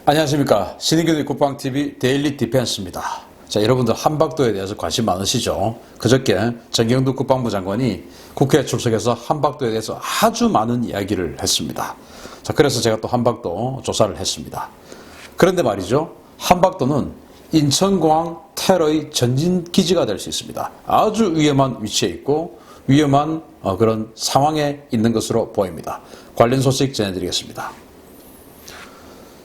안녕하십니까. 신인균의 국방TV 데일리 디펜스입니다. 자, 여러분들 한박도에 대해서 관심 많으시죠? 그저께 정경두 국방부 장관이 국회에 출석해서 한박도에 대해서 아주 많은 이야기를 했습니다. 자, 그래서 제가 또 한박도 조사를 했습니다. 그런데 말이죠. 한박도는 인천공항 테러의 전진기지가 될 수 있습니다. 아주 위험한 위치에 있고 위험한 그런 상황에 있는 것으로 보입니다. 관련 소식 전해드리겠습니다.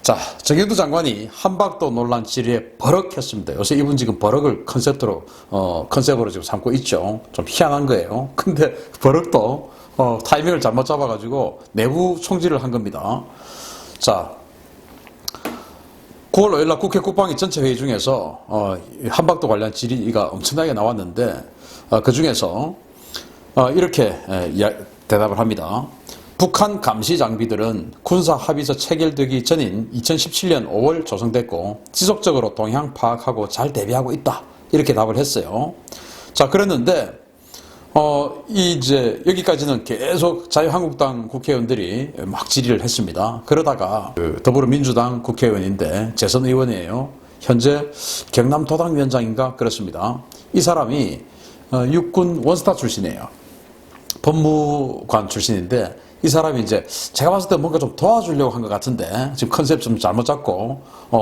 자, 정경두 장관이 한박도 논란 질의에 버럭했습니다. 요새 이분 지금 버럭을 컨셉으로 지금 삼고 있죠. 좀 희한한 거예요. 근데 버럭도 타이밍을 잘못 잡아가지고 내부 총질을 한 겁니다. 자, 9월 5일날 국회 국방위 전체 회의 중에서 한박도 관련 질의가 엄청나게 나왔는데 그 중에서 이렇게 대답을 합니다. 북한 감시 장비들은 군사 합의서 체결되기 전인 2017년 5월 조성됐고 지속적으로 동향 파악하고 잘 대비하고 있다. 이렇게 답을 했어요. 자, 그랬는데 이제 여기까지는 계속 자유한국당 국회의원들이 막 질의를 했습니다. 그러다가 더불어민주당 국회의원인데 재선 의원이에요. 현재 경남도당위원장인가 그렇습니다. 이 사람이 육군 원스타 출신이에요. 법무관 출신인데 이 사람이 이제 제가 봤을 때 뭔가 좀 도와주려고 한 것 같은데 지금 컨셉 좀 잘못 잡고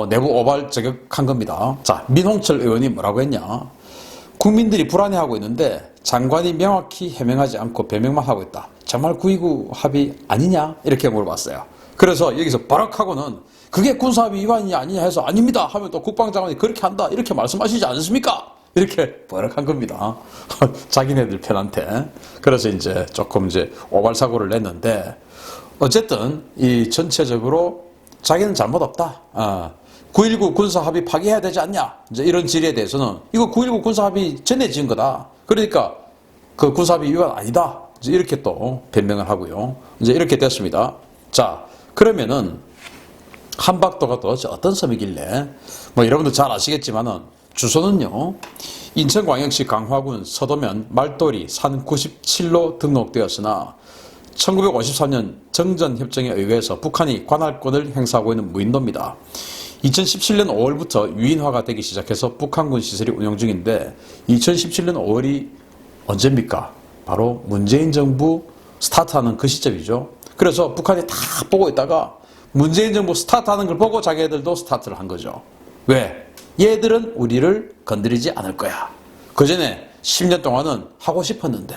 내부 오발 저격한 겁니다. 자, 민홍철 의원이 뭐라고 했냐. 국민들이 불안해하고 있는데 장관이 명확히 해명하지 않고 변명만 하고 있다. 정말 9.29 합의 아니냐? 이렇게 물어봤어요. 그래서 여기서 버럭하고는 그게 군사합의 위반이냐 아니냐 해서 아닙니다 하면 또 국방장관이 그렇게 한다 이렇게 말씀하시지 않습니까? 이렇게 버럭한 겁니다. 자기네들 편한테. 그래서 이제 조금 오발사고를 냈는데 어쨌든 이 전체적으로 자기는 잘못 없다. 9.19 군사합의 파기해야 되지 않냐? 이제 이런 질의에 대해서는 이거 9.19 군사합의 전에 지은 거다. 그러니까 그 군사합의 위반 아니다. 이제 이렇게 또 변명을 하고요. 이제 이렇게 됐습니다. 자, 그러면은 한박도가 도대체 어떤 섬이길래 뭐 여러분들 잘 아시겠지만은 주소는요, 인천광역시 강화군 서도면 말돌이 산 97로 등록되었으나 1953년 정전협정에 의해서 북한이 관할권을 행사하고 있는 무인도입니다. 2017년 5월부터 유인화가 되기 시작해서 북한군 시설이 운영 중인데 2017년 5월이 언제입니까? 바로 문재인 정부 스타트하는 그 시점이죠. 그래서 북한이 다 보고 있다가 문재인 정부 스타트하는 걸 보고 자기들도 스타트를 한 거죠. 왜? 얘들은 우리를 건드리지 않을 거야. 그 전에 10년 동안은 하고 싶었는데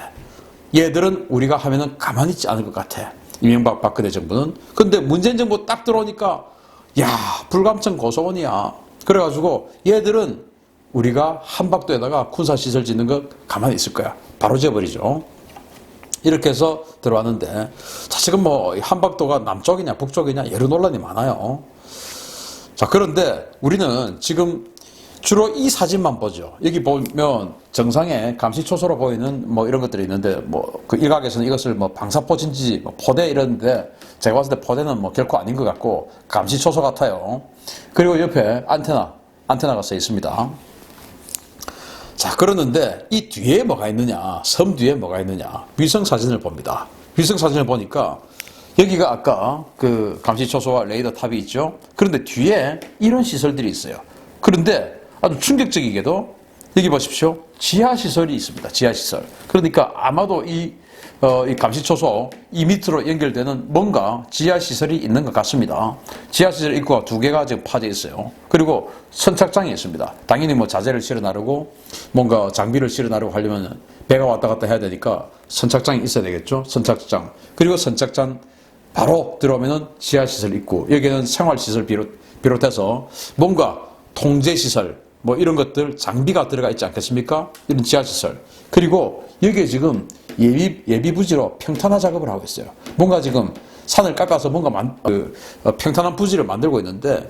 얘들은 우리가 하면은 가만히 있지 않을 것 같아. 이명박 박근혜 정부는. 근데 문재인 정부 딱 들어오니까 야, 불감청 고소원이야. 그래가지고 얘들은 우리가 한박도에다가 군사시설 짓는 거 가만히 있을 거야. 바로 지어버리죠. 이렇게 해서 들어왔는데 자, 지금 뭐 한박도가 남쪽이냐 북쪽이냐 여러 논란이 많아요. 자, 그런데 우리는 지금 주로 이 사진만 보죠. 여기 보면 정상에 감시초소로 보이는 뭐 이런 것들이 있는데 뭐 그 일각에서는 이것을 뭐 방사포진지 뭐 포대 이런데 제가 봤을 때 포대는 뭐 결코 아닌 것 같고 감시초소 같아요. 그리고 옆에 안테나가 써 있습니다. 자, 그러는데 이 뒤에 뭐가 있느냐, 섬 뒤에 뭐가 있느냐, 위성사진을 봅니다. 위성사진을 보니까 여기가 아까 그 감시초소와 레이더 탑이 있죠. 그런데 뒤에 이런 시설들이 있어요. 그런데 아주 충격적이게도 여기 보십시오. 지하시설이 있습니다. 지하시설. 그러니까 아마도 이 감시초소 이 밑으로 연결되는 뭔가 지하시설이 있는 것 같습니다. 지하시설 입구가 두 개가 지금 파져 있어요. 그리고 선착장이 있습니다. 당연히 뭐 자재를 실어 나르고 뭔가 장비를 실어 나르고 하려면 배가 왔다 갔다 해야 되니까 선착장이 있어야 되겠죠. 선착장. 그리고 선착장 바로 들어오면은 지하시설 입구. 여기는 생활시설 비롯해서 뭔가 통제시설, 뭐 이런 것들, 장비가 들어가 있지 않겠습니까? 이런 지하시설. 그리고 여기에 지금 예비부지로 평탄화 작업을 하고 있어요. 뭔가 지금 산을 깎아서 뭔가 평탄한 부지를 만들고 있는데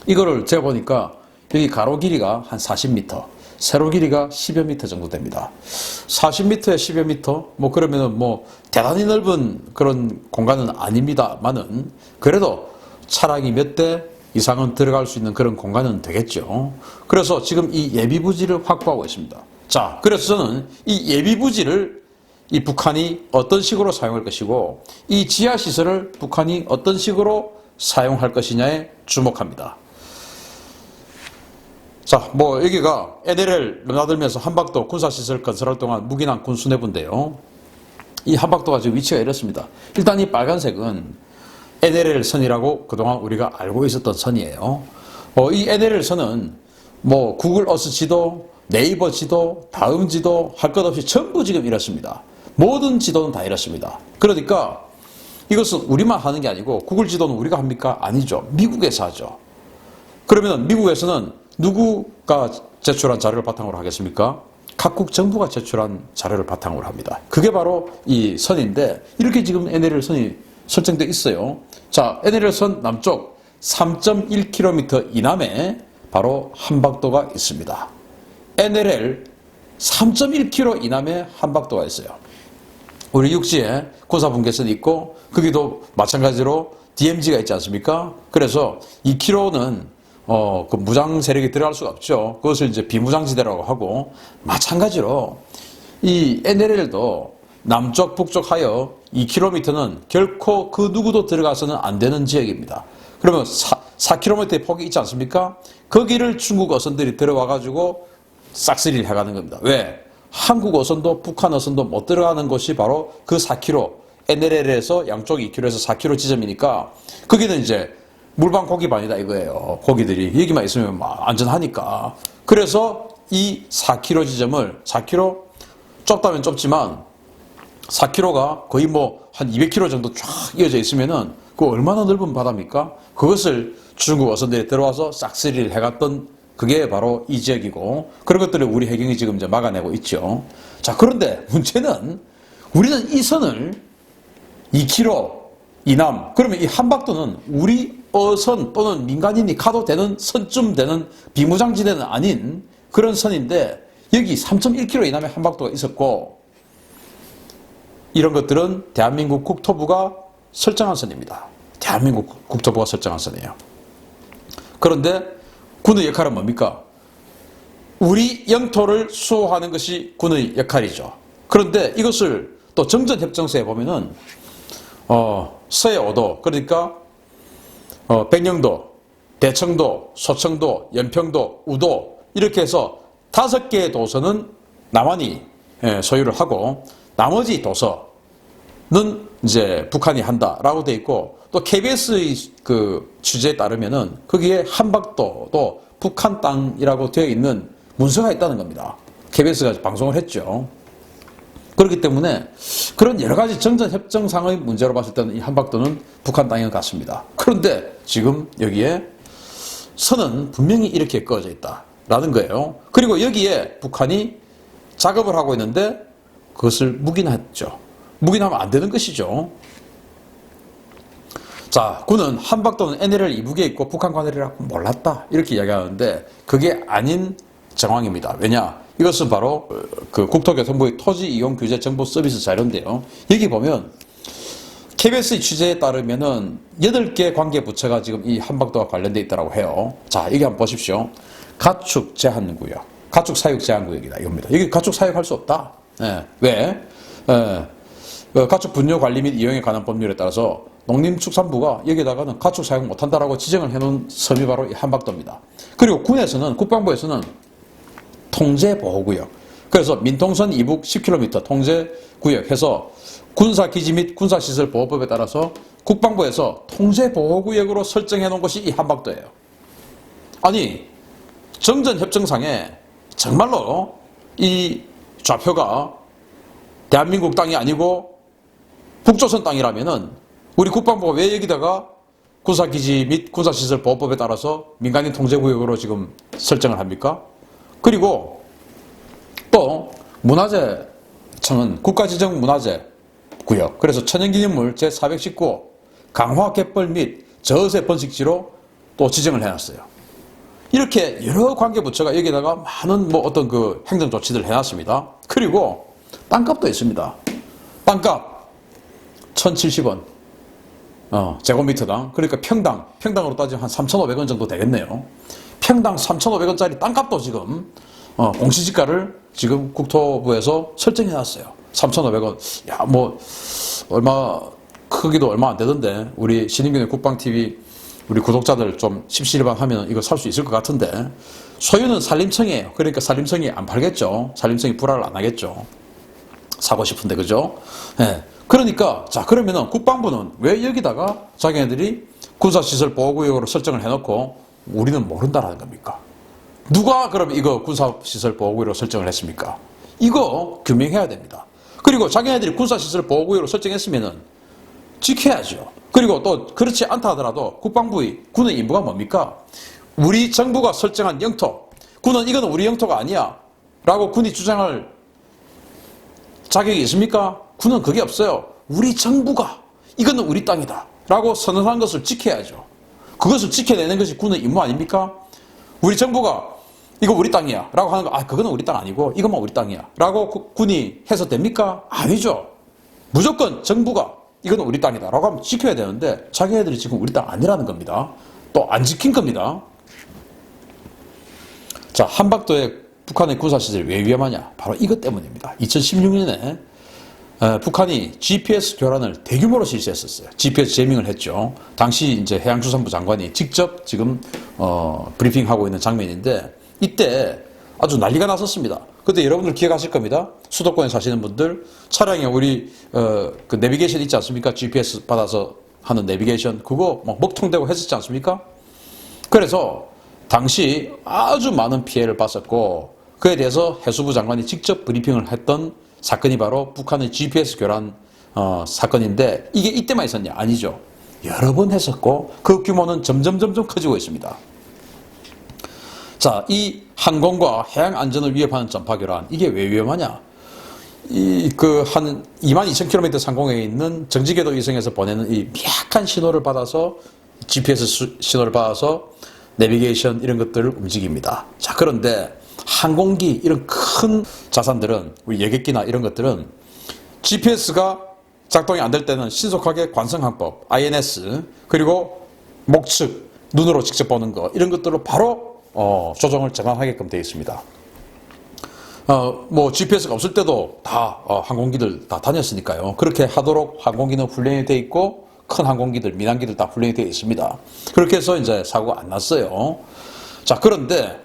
이거를 제가 보니까 여기 가로 길이가 한 40m, 세로 길이가 10여 미터 정도 됩니다. 40m에 10여 미터? 뭐 그러면은 뭐 대단히 넓은 그런 공간은 아닙니다만은 그래도 차량이 몇 대 이상은 들어갈 수 있는 그런 공간은 되겠죠. 그래서 지금 이 예비부지를 확보하고 있습니다. 자, 그래서 저는 이 예비부지를 이 북한이 어떤 식으로 사용할 것이고 이 지하시설을 북한이 어떤 식으로 사용할 것이냐에 주목합니다. 자, 뭐 여기가 NLL 넘나들면서 한박도 군사시설 건설할 동안 묵인한 군 수뇌부인데요. 이 한박도가 지금 위치가 이렇습니다. 일단 이 빨간색은 NLL 선이라고 그동안 우리가 알고 있었던 선이에요. 이 NLL 선은 뭐 구글 어스 지도, 네이버 지도, 다음 지도 할 것 없이 전부 지금 이렇습니다. 모든 지도는 다 이렇습니다. 그러니까 이것은 우리만 하는 게 아니고 구글 지도는 우리가 합니까? 아니죠. 미국에서 하죠. 그러면 미국에서는 누구가 제출한 자료를 바탕으로 하겠습니까? 각국 정부가 제출한 자료를 바탕으로 합니다. 그게 바로 이 선인데 이렇게 지금 NLL 선이 설정되어 있어요. 자, NLL 선 남쪽 3.1km 이남에 바로 한박도가 있습니다. NLL 3.1km 이남에 한박도가 있어요. 우리 육지에 군사분계선이 있고 거기도 마찬가지로 DMZ가 있지 않습니까? 그래서 2km는 그 무장 세력이 들어갈 수가 없죠. 그것을 이제 비무장지대라고 하고 마찬가지로 이 NLL도 남쪽 북쪽 하여 2km는 결코 그 누구도 들어가서는 안 되는 지역입니다. 그러면 4km의 폭이 있지 않습니까? 거기를 중국 어선들이 들어와 가지고 싹쓸이를 해가는 겁니다. 왜? 한국 어선도 북한 어선도 못 들어가는 곳이 바로 그 4km NLL에서 양쪽 2km에서 4km 지점이니까 거기는 이제 물방 고기반이다 이거예요. 고기들이 여기만 있으면 막 안전하니까. 그래서 이 4km 지점을 4km 좁다면 좁지만 4km가 거의 뭐 한 200km 정도 쫙 이어져 있으면은 그 얼마나 넓은 바다입니까? 그것을 중국 어선들이 들어와서 싹쓸이를 해갔던 그게 바로 이 지역이고 그런 것들을 우리 해경이 지금 이제 막아내고 있죠. 자, 그런데 문제는 우리는 이 선을 2km 이남, 그러면 이 한박도는 우리 어선 또는 민간인이 가도 되는 선쯤 되는 비무장지대는 아닌 그런 선인데 여기 3.1km 이남에 한박도가 있었고 이런 것들은 대한민국 국토부가 설정한 선입니다. 대한민국 국토부가 설정한 선이에요. 그런데 군의 역할은 뭡니까? 우리 영토를 수호하는 것이 군의 역할이죠. 그런데 이것을 또 정전협정서에 보면은 서해 5도, 그러니까 백령도, 대청도, 소청도, 연평도, 우도 이렇게 해서 5개의 도서는 남한이 소유를 하고 나머지 도서는 이제 북한이 한다라고 돼 있고 또 KBS의 그 취재에 따르면은 거기에 한박도도 북한 땅이라고 되어 있는 문서가 있다는 겁니다. KBS가 방송을 했죠. 그렇기 때문에 그런 여러 가지 정전협정상의 문제로 봤을 때는 이 한박도는 북한 땅인 것 같습니다. 그런데 지금 여기에 선은 분명히 이렇게 꺼져 있다라는 거예요. 그리고 여기에 북한이 작업을 하고 있는데 그것을 묵인했죠. 묵인하면 안 되는 것이죠. 자, 군은 한박도는 NLL 이북에 있고 북한 관할이라고 몰랐다 이렇게 이야기하는데 그게 아닌 정황입니다. 왜냐? 이것은 바로 그 국토교통부의 토지이용규제 정보 서비스 자료인데요. 여기 보면 KBS의 취재에 따르면은 8개 관계부처가 지금 이 한박도와 관련되어 있다고 해요. 자, 여기 한번 보십시오. 가축 제한구역, 가축 사육 제한구역이다 이겁니다. 여기 가축 사육할 수 없다. 왜? 가축 분뇨 관리 및 이용에 관한 법률에 따라서 농림축산부가 여기다가는 가축 사육 못한다라고 지정을 해놓은 섬이 바로 이 한박도입니다. 그리고 군에서는, 국방부에서는 통제보호구역, 그래서 민통선 이북 10km 통제구역 해서 군사기지 및 군사시설보호법에 따라서 국방부에서 통제보호구역으로 설정해 놓은 것이 이 한박도예요. 아니, 정전협정상에 정말로 이 좌표가 대한민국 땅이 아니고 북조선 땅이라면은 우리 국방부가 왜 여기다가 군사기지 및 군사시설보호법에 따라서 민간인 통제구역으로 지금 설정을 합니까? 그리고 또 문화재청은 국가지정 문화재구역, 그래서 천연기념물 제419호 강화갯벌 및 저어세 번식지로 또 지정을 해놨어요. 이렇게 여러 관계부처가 여기다가 많은 뭐 어떤 그 행정조치들을 해놨습니다. 그리고 땅값도 있습니다. 땅값 1,070원 제곱미터당, 그러니까 평당으로 따지면 한 3,500원 정도 되겠네요. 평당 3,500원짜리 땅값도 지금 공시지가를 지금 국토부에서 설정해 놨어요. 3,500원. 야, 뭐 얼마 크기도 얼마 안 되던데 우리 신인균의 국방TV 우리 구독자들 좀 십시일반하면 이거 살 수 있을 것 같은데 소유는 산림청이에요. 그러니까 산림청이 안 팔겠죠. 산림청이 불화를 안 하겠죠. 사고 싶은데 그죠? 예. 그러니까 자 그러면은 국방부는 왜 여기다가 자기네들이 군사시설 보호구역으로 설정을 해놓고 우리는 모른다라는 겁니까? 누가 그럼 이거 군사시설 보호구역으로 설정을 했습니까? 이거 규명해야 됩니다. 그리고 자기네들이 군사시설 보호구역으로 설정했으면은 지켜야죠. 그리고 또 그렇지 않다 하더라도 국방부의 군의 임무가 뭡니까? 우리 정부가 설정한 영토, 군은 이거는 우리 영토가 아니야 라고 군이 주장할 자격이 있습니까? 군은 그게 없어요. 우리 정부가 이거는 우리 땅이다 라고 선언한 것을 지켜야죠. 그것을 지켜내는 것이 군의 임무 아닙니까? 우리 정부가 이거 우리 땅이야 라고 하는 거, 그거는 우리 땅 아니고 이것만 우리 땅이야 라고 군이 해서 됩니까? 아니죠. 무조건 정부가 이거는 우리 땅이다 라고 하면 지켜야 되는데 자기네들이 지금 우리 땅 아니라는 겁니다. 또 안 지킨 겁니다. 자, 한반도의 북한의 군사시설이 왜 위험하냐? 바로 이것 때문입니다. 2016년에 북한이 GPS 교란을 대규모로 실시했었어요. GPS 제밍을 했죠. 당시 이제 해양수산부 장관이 직접 지금 브리핑하고 있는 장면인데 이때 아주 난리가 났었습니다. 그때 여러분들 기억하실 겁니다. 수도권에 사시는 분들 차량에 우리 그 내비게이션 있지 않습니까? GPS 받아서 하는 내비게이션 그거 막 먹통되고 했었지 않습니까? 그래서 당시 아주 많은 피해를 봤었고 그에 대해서 해수부 장관이 직접 브리핑을 했던 사건이 바로 북한의 GPS 교란 사건인데 이게 이때만 있었냐? 아니죠. 여러 번 했었고 그 규모는 점점 커지고 있습니다. 자, 이 항공과 해양 안전을 위협하는 전파 교란 이게 왜 위험하냐? 한 22,000km 상공에 있는 정지궤도 위성에서 보내는 이 미약한 신호를 받아서 GPS 신호를 받아서 내비게이션 이런 것들을 움직입니다. 자, 그런데 항공기 이런 큰 자산들은 우리 여객기나 이런 것들은 GPS가 작동이 안 될 때는 신속하게 관성항법, INS 그리고 목측, 눈으로 직접 보는 거 이런 것들로 바로 조정을 전환하게끔 되어 있습니다. 뭐 GPS가 없을 때도 다 항공기들 다 다녔으니까요. 그렇게 하도록 항공기는 훈련이 되어 있고 큰 항공기들, 민항기들 다 훈련이 되어 있습니다. 그렇게 해서 이제 사고가 안 났어요. 자, 그런데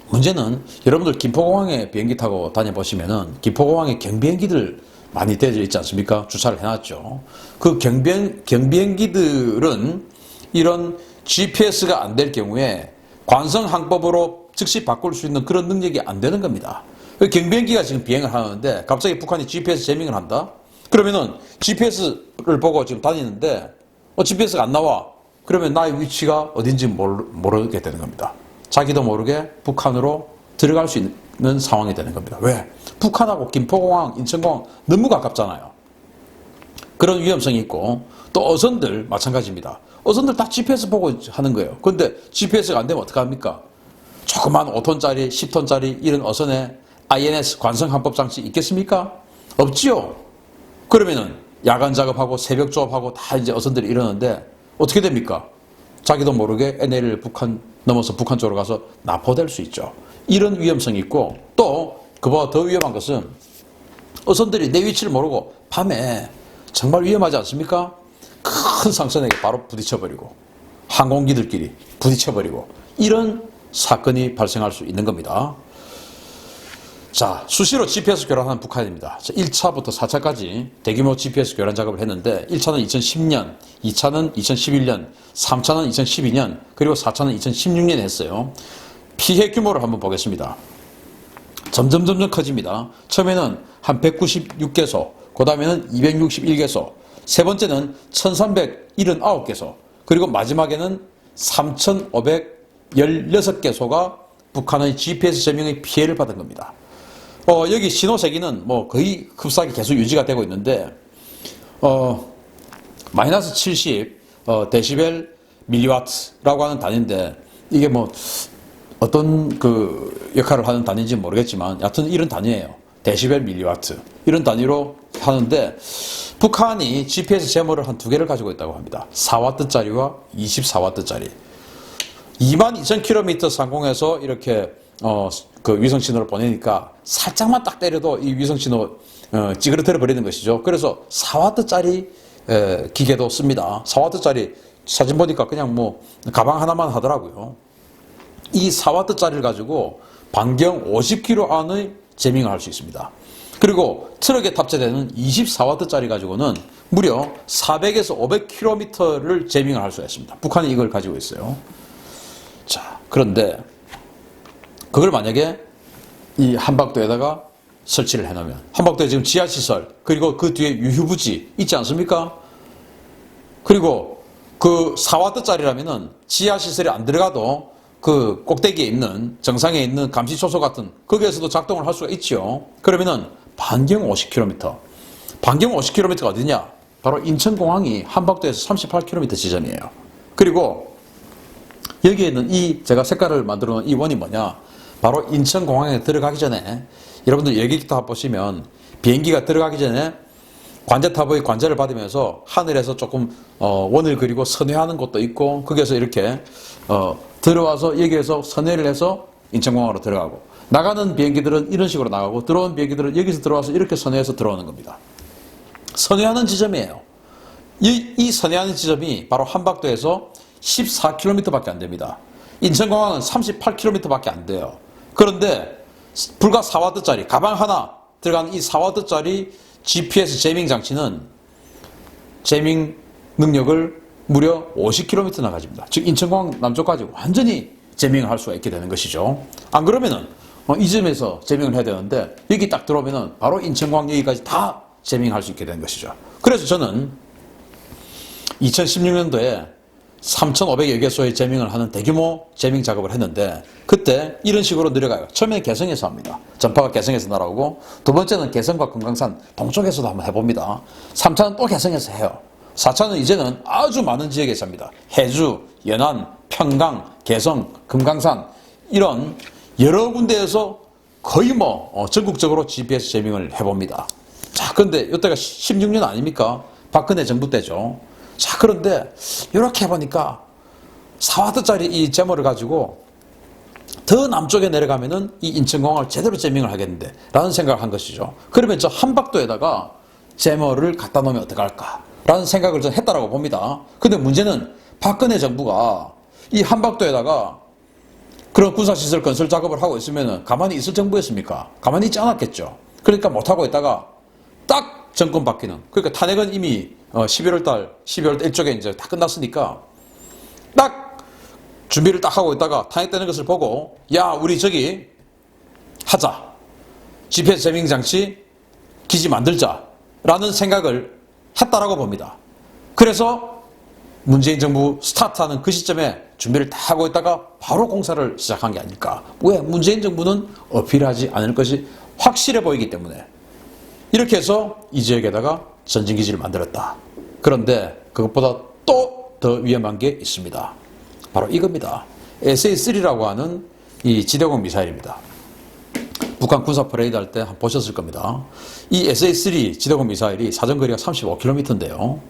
문제는 여러분들 김포공항에 비행기 타고 다녀보시면은 김포공항에 경비행기들 많이 대져 있지 않습니까? 주차를 해놨죠. 그 경비행기들은 이런 GPS가 안 될 경우에 관성항법으로 즉시 바꿀 수 있는 그런 능력이 안 되는 겁니다. 경비행기가 지금 비행을 하는데 갑자기 북한이 GPS 제밍을 한다? 그러면은 GPS를 보고 지금 다니는데 GPS가 안 나와. 그러면 나의 위치가 어딘지 모르게 되는 겁니다. 자기도 모르게 북한으로 들어갈 수 있는 상황이 되는 겁니다. 왜? 북한하고 김포공항, 인천공항 너무 가깝잖아요. 그런 위험성이 있고 또 어선들 마찬가지입니다. 어선들 다 GPS 보고 하는 거예요. 그런데 GPS가 안 되면 어떡합니까? 조그만 5톤짜리, 10톤짜리 이런 어선에 INS 관성항법 장치 있겠습니까? 없지요. 그러면은 야간 작업하고 새벽 조업하고 다 이제 어선들이 이러는데 어떻게 됩니까? 자기도 모르게 NLL 북한 넘어서 북한 쪽으로 가서 납포될 수 있죠. 이런 위험성이 있고 또 그보다 더 위험한 것은 어선들이 내 위치를 모르고 밤에 정말 위험하지 않습니까? 큰 상선에게 바로 부딪혀버리고 항공기들끼리 부딪혀버리고 이런 사건이 발생할 수 있는 겁니다. 자, 수시로 GPS 교란하는 북한입니다. 1차부터 4차까지 대규모 GPS 교란 작업을 했는데 1차는 2010년, 2차는 2011년, 3차는 2012년, 그리고 4차는 2016년에 했어요. 피해 규모를 한번 보겠습니다. 점점 커집니다. 처음에는 한 196개소, 그 다음에는 261개소, 세 번째는 1379개소, 그리고 마지막에는 3516개소가 북한의 GPS 제명의 피해를 받은 겁니다. 여기 신호 세기는 뭐 거의 흡사하게 계속 유지가 되고 있는데, 마이너스 70 데시벨 밀리와트라고 하는 단위인데, 이게 뭐 어떤 그 역할을 하는 단위인지 모르겠지만, 여하튼 이런 단위예요. 데시벨 밀리와트. 이런 단위로 하는데, 북한이 GPS 제모를 한 두 개를 가지고 있다고 합니다. 4W짜리와 24W짜리. 22,000km 상공에서 이렇게 그 위성 신호를 보내니까 살짝만 딱 때려도 이 위성 신호 찌그러뜨려 버리는 것이죠. 그래서 4W짜리 기계도 씁니다. 4W짜리 사진 보니까 그냥 뭐 가방 하나만 하더라고요. 이 4W짜리를 가지고 반경 50km 안의 제밍을 할 수 있습니다. 그리고 트럭에 탑재되는 24W짜리 가지고는 무려 400에서 500km를 제밍을 할 수가 있습니다. 북한이 이걸 가지고 있어요. 자, 그런데 그걸 만약에 이 한박도에다가 설치를 해놓으면, 한박도에 지금 지하시설, 그리고 그 뒤에 유휴부지 있지 않습니까? 그리고 그 4W짜리라면은 지하시설이 안 들어가도 그 꼭대기에 있는, 정상에 있는 감시초소 같은 거기에서도 작동을 할 수가 있죠. 그러면은 반경 50km. 반경 50km가 어디냐? 바로 인천공항이 한박도에서 38km 지점이에요. 그리고 여기에 있는 이 제가 색깔을 만들어 놓은 이 원이 뭐냐? 바로 인천공항에 들어가기 전에, 여러분들 여기부터 보시면 비행기가 들어가기 전에 관제탑의 관제를 받으면서 하늘에서 조금 원을 그리고 선회하는 곳도 있고, 거기에서 이렇게 들어와서 여기에서 선회를 해서 인천공항으로 들어가고, 나가는 비행기들은 이런 식으로 나가고, 들어오는 비행기들은 여기서 들어와서 이렇게 선회해서 들어오는 겁니다. 선회하는 지점이에요. 이 선회하는 지점이 바로 한박도에서 14km밖에 안 됩니다. 인천공항은 38km밖에 안 돼요. 그런데 불과 4W짜리 가방 하나 들어가는 이 4W짜리 GPS 제밍 장치는 제밍 능력을 무려 50km나 가집니다. 즉 인천공항 남쪽까지 완전히 제밍을 할 수가 있게 되는 것이죠. 안 그러면은 이 점에서 제밍을 해야 되는데, 여기 딱 들어오면은 바로 인천공항 여기까지 다 제밍할 수 있게 되는 것이죠. 그래서 저는 2016년도에 3,500여 개소의 제밍을 하는 대규모 제밍 작업을 했는데, 그때 이런 식으로 내려가요. 처음에 개성에서 합니다. 전파가 개성에서 날아오고, 두 번째는 개성과 금강산 동쪽에서도 한번 해봅니다. 3차는 또 개성에서 해요. 4차는 이제는 아주 많은 지역에서 합니다. 해주, 연안, 평강, 개성, 금강산, 이런 여러 군데에서 거의 뭐 전국적으로 GPS 제밍을 해봅니다. 자, 그런데 이때가 16년 아닙니까? 박근혜 정부 때죠. 자, 그런데 이렇게 해보니까 4W짜리 이 제모를 가지고 더 남쪽에 내려가면은 이 인천공항을 제대로 제밍을 하겠는데 라는 생각을 한 것이죠. 그러면 저 한박도에다가 제모를 갖다 놓으면 어떡할까 라는 생각을 좀 했다라고 봅니다. 근데 문제는 박근혜 정부가 이 한박도에다가 그런 군사시설 건설 작업을 하고 있으면 가만히 있을 정부였습니까? 가만히 있지 않았겠죠. 그러니까 못하고 있다가 딱 정권 바뀌는, 그러니까 탄핵은 이미 12월 일쪽에 이제 다 끝났으니까 딱 준비를 딱 하고 있다가 탄핵되는 것을 보고, 야, 우리 저기 하자. GPS 제밍 장치 기지 만들자. 라는 생각을 했다라고 봅니다. 그래서 문재인 정부 스타트하는 그 시점에 준비를 다 하고 있다가 바로 공사를 시작한 게 아닐까. 왜? 문재인 정부는 어필하지 않을 것이 확실해 보이기 때문에. 이렇게 해서 이 지역에다가 전진기지를 만들었다. 그런데 그것보다 또 더 위험한 게 있습니다. 바로 이겁니다. SA-3라고 하는 이 지대공 미사일입니다. 북한 군사 퍼레이드 할 때 보셨을 겁니다. 이 SA-3 지대공 미사일이 사정거리가 35km인데요.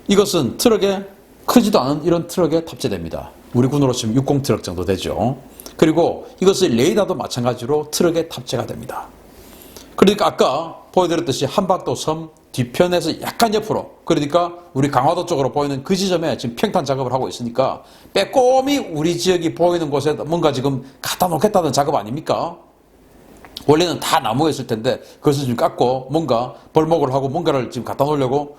이것은 트럭에, 크지도 않은 이런 트럭에 탑재됩니다. 우리 군으로 치면 60 트럭 정도 되죠. 그리고 이것의 레이더도 마찬가지로 트럭에 탑재가 됩니다. 그러니까 아까 보여드렸듯이 한박도 섬 뒤편에서 약간 옆으로, 그러니까 우리 강화도 쪽으로 보이는 그 지점에 지금 평탄 작업을 하고 있으니까 빼꼼히 우리 지역이 보이는 곳에 뭔가 지금 갖다 놓겠다는 작업 아닙니까? 원래는 다 나무가 있을 텐데 그것을 지금 깎고 뭔가 벌목을 하고 뭔가를 지금 갖다 놓으려고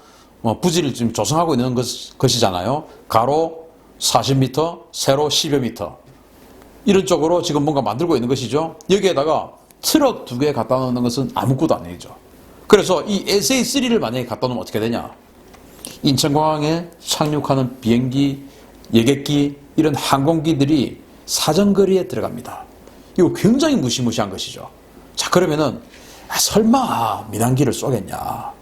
부지를 지금 조성하고 있는 것이잖아요. 가로 40m, 세로 10여 미터. 이런 쪽으로 지금 뭔가 만들고 있는 것이죠. 여기에다가 트럭 2개 갖다 놓는 것은 아무것도 아니죠. 그래서 이 SA-3를 만약에 갖다 놓으면 어떻게 되냐? 인천공항에 착륙하는 비행기, 여객기, 이런 항공기들이 사정거리에 들어갑니다. 이거 굉장히 무시무시한 것이죠. 자, 그러면은 설마 민항기를 쏘겠냐?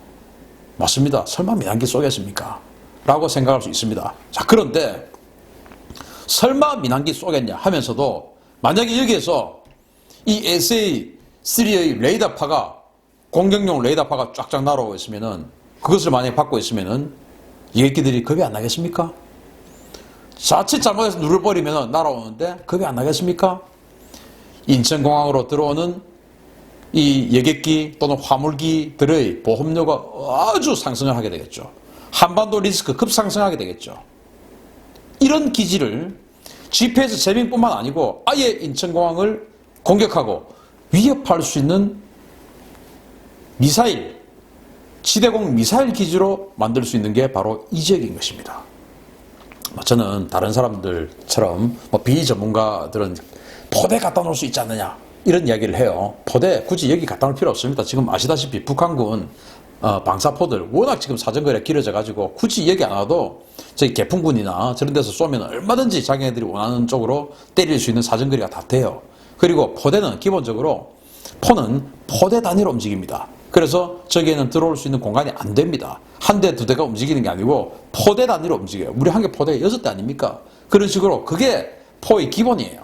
맞습니다. 설마 민항기 쏘겠습니까? 라고 생각할 수 있습니다. 자, 그런데 설마 민항기 쏘겠냐 하면서도 만약에 여기에서 이 SA-3의 레이더파가, 공격용 레이더파가 쫙쫙 날아오고 있으면은, 그것을 만약에 받고 있으면은 여객기들이 겁이 안 나겠습니까? 자칫 잘못해서 눌러버리면 날아오는데 겁이 안 나겠습니까? 인천공항으로 들어오는 이 여객기 또는 화물기들의 보험료가 아주 상승을 하게 되겠죠. 한반도 리스크 급상승하게 되겠죠. 이런 기지를 GPS 재밍뿐만 아니고 아예 인천공항을 공격하고 위협할 수 있는 미사일, 지대공 미사일 기지로 만들 수 있는 게 바로 이 지역인 것입니다. 저는 다른 사람들처럼 비전문가들은 포대 갖다 놓을 수 있지 않느냐 이런 이야기를 해요. 포대 굳이 여기 갖다 놓을 필요 없습니다. 지금 아시다시피 북한군 방사포들 워낙 지금 사정거리가 길어져 가지고 굳이 여기 안 와도 저희 개풍군이나 저런 데서 쏘면 얼마든지 자기네들이 원하는 쪽으로 때릴 수 있는 사정거리가 다 돼요. 그리고 포대는 기본적으로 포는 포대 단위로 움직입니다. 그래서 저기에는 들어올 수 있는 공간이 안 됩니다. 한 대, 두 대가 움직이는 게 아니고 포대 단위로 움직여요. 우리 한 개 포대에 6대 아닙니까? 그런 식으로 그게 포의 기본이에요.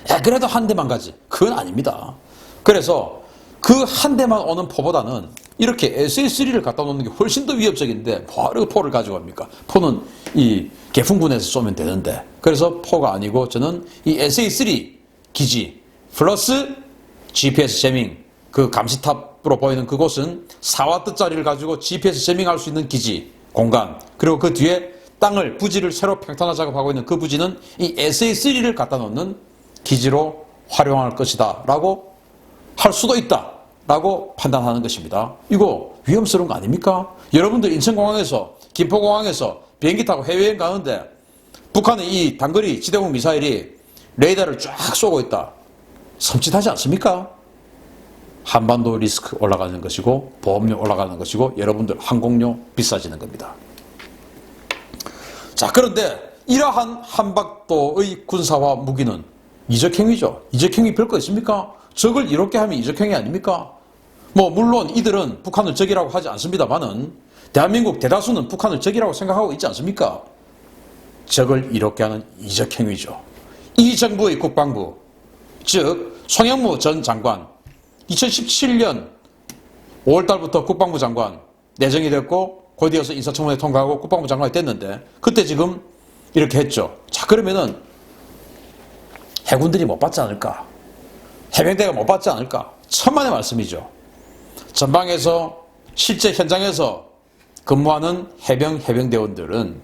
야, 그래도 한 대만 가지. 그건 아닙니다. 그래서 그 한 대만 오는 포보다는 이렇게 SA3를 갖다 놓는 게 훨씬 더 위협적인데 뭐하러 포를 가지고 갑니까? 포는 이 개풍군에서 쏘면 되는데. 그래서 포가 아니고 저는 이 SA3 기지 플러스 GPS 재밍 그 감시탑으로 보이는 그곳은 4와트짜리를 가지고 GPS 재밍할 수 있는 기지 공간, 그리고 그 뒤에 땅을 부지를 새로 평탄화 작업하고 있는 그 부지는 이 SA3를 갖다 놓는 기지로 활용할 것이다 라고 할 수도 있다 라고 판단하는 것입니다. 이거 위험스러운 거 아닙니까? 여러분들 인천공항에서 김포공항에서 비행기 타고 해외여행 가는데 북한의 이 단거리 지대공 미사일이 레이더를 쫙 쏘고 있다. 섬찟하지 않습니까? 한반도 리스크 올라가는 것이고 보험료 올라가는 것이고 여러분들 항공료 비싸지는 겁니다. 자, 그런데 이러한 한반도의 군사화 무기는 이적행위죠. 이적행위 별거 있습니까? 적을 이렇게 하면 이적행위 아닙니까? 물론 이들은 북한을 적이라고 하지 않습니다만은 대한민국 대다수는 북한을 적이라고 생각하고 있지 않습니까? 적을 이렇게 하는 이적행위죠. 이 정부의 국방부, 즉 송영무 전 장관 2017년 5월달부터 국방부 장관 내정이 됐고 곧이어서 인사청문회 통과하고 국방부 장관이 됐는데 그때 지금 이렇게 했죠. 자, 그러면은 해군들이 못 받지 않을까? 해병대가 못 받지 않을까? 천만의 말씀이죠. 전방에서 실제 현장에서 근무하는 해병대원들은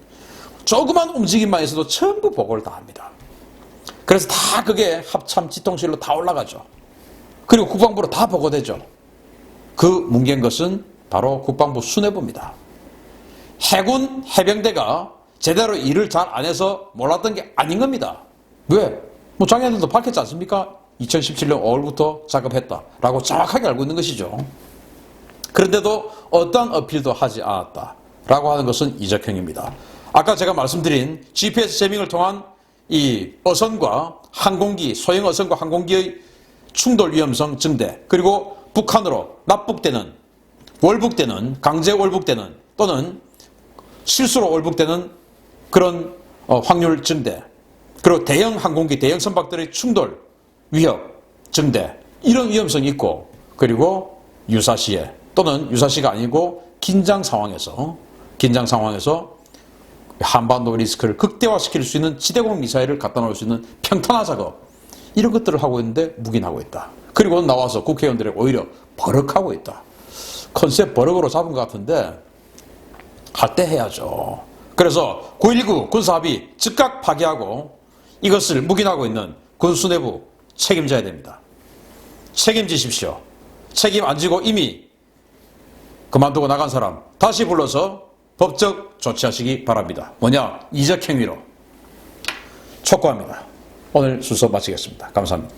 조그만 움직임만 있어도 전부 보고를 다 합니다. 그래서 다 그게 합참 지통실로 다 올라가죠. 그리고 국방부로 다 보고되죠. 그 뭉갠 것은 바로 국방부 수뇌부입니다. 해군 해병대가 제대로 일을 잘 안 해서 몰랐던 게 아닌 겁니다. 왜? 작년에도 밝혔지 않습니까? 2017년 5월부터 작업했다라고 정확하게 알고 있는 것이죠. 그런데도 어떠한 어필도 하지 않았다라고 하는 것은 이적행위입니다. 아까 제가 말씀드린 GPS 재밍을 통한 이 어선과 항공기, 소형 어선과 항공기의 충돌 위험성 증대, 그리고 북한으로 납북되는, 월북되는, 강제 월북되는 또는 실수로 월북되는 그런 확률 증대, 그리고 대형 항공기, 대형 선박들의 충돌 위협 증대, 이런 위험성이 있고, 그리고 유사시에 또는 유사시가 아니고 긴장 상황에서 한반도 리스크를 극대화시킬 수 있는 지대공 미사일을 갖다 놓을 수 있는 평탄화 작업, 이런 것들을 하고 있는데 묵인하고 있다. 그리고 나와서 국회의원들이 오히려 버럭하고 있다. 컨셉 버럭으로 잡은 것 같은데 할 때 해야죠. 그래서 9.19 군사합의 즉각 파기하고 이것을 묵인하고 있는 군수뇌부 책임져야 됩니다. 책임지십시오. 책임 안 지고 이미 그만두고 나간 사람 다시 불러서 법적 조치하시기 바랍니다. 이적행위로 촉구합니다. 오늘 순서 마치겠습니다. 감사합니다.